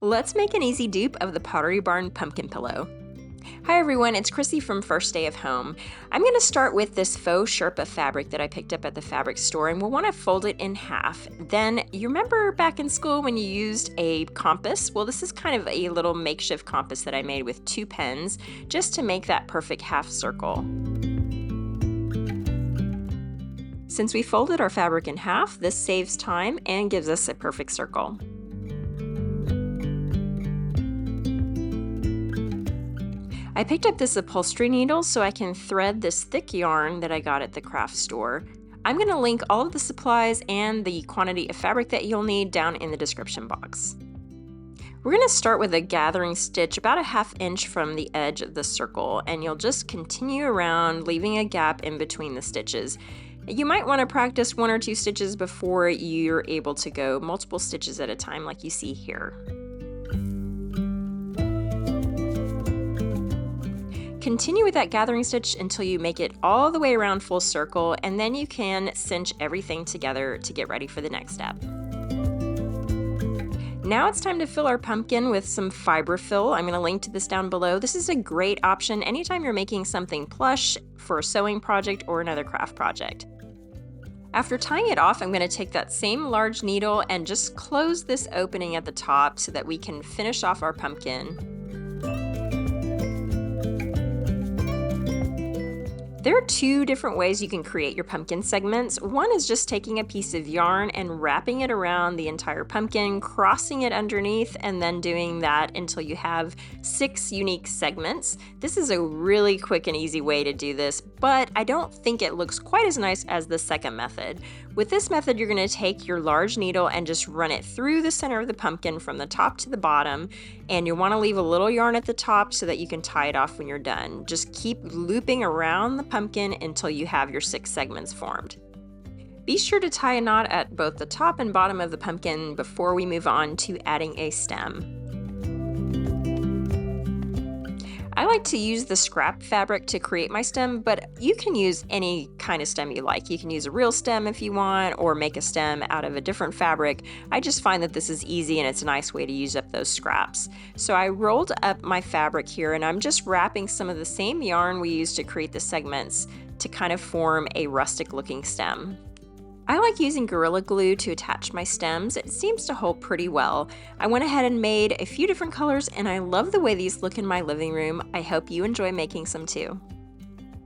Let's make an easy dupe of the Pottery Barn pumpkin pillow. Hi everyone, it's Chrissy from First Day of Home. I'm going to start with this faux Sherpa fabric that I picked up at the fabric store, and we'll want to fold it in half. Then, you remember back in school when you used a compass? Well, this is kind of a little makeshift compass that I made with 2 pens, just to make that perfect half circle. Since we folded our fabric in half, this saves time and gives us a perfect circle. I picked up this upholstery needle so I can thread this thick yarn that I got at the craft store. I'm going to link all of the supplies and the quantity of fabric that you'll need down in the description box. We're going to start with a gathering stitch about a 1/2 inch from the edge of the circle, and you'll just continue around, leaving a gap in between the stitches. You might want to practice 1 or 2 stitches before you're able to go multiple stitches at a time like you see here. Continue with that gathering stitch until you make it all the way around full circle, and then you can cinch everything together to get ready for the next step. Now it's time to fill our pumpkin with some fiber fill. I'm going to link to this down below. This is a great option anytime you're making something plush for a sewing project or another craft project. After tying it off, I'm going to take that same large needle and just close this opening at the top so that we can finish off our pumpkin. There are 2 different ways you can create your pumpkin segments. One is just taking a piece of yarn and wrapping it around the entire pumpkin, crossing it underneath, and then doing that until you have 6 unique segments. This is a really quick and easy way to do this, but I don't think it looks quite as nice as the second method. With this method, you're going to take your large needle and just run it through the center of the pumpkin from the top to the bottom, and you'll want to leave a little yarn at the top so that you can tie it off when you're done. Just keep looping around the pumpkin until you have your 6 segments formed. Be sure to tie a knot at both the top and bottom of the pumpkin before we move on to adding a stem. I like to use the scrap fabric to create my stem, but you can use any kind of stem you like. You can use a real stem if you want, or make a stem out of a different fabric. I just find that this is easy and it's a nice way to use up those scraps. So I rolled up my fabric here, and I'm just wrapping some of the same yarn we used to create the segments to kind of form a rustic looking stem. I like using Gorilla Glue to attach my stems. It seems to hold pretty well. I went ahead and made a few different colors, and I love the way these look in my living room. I hope you enjoy making some too.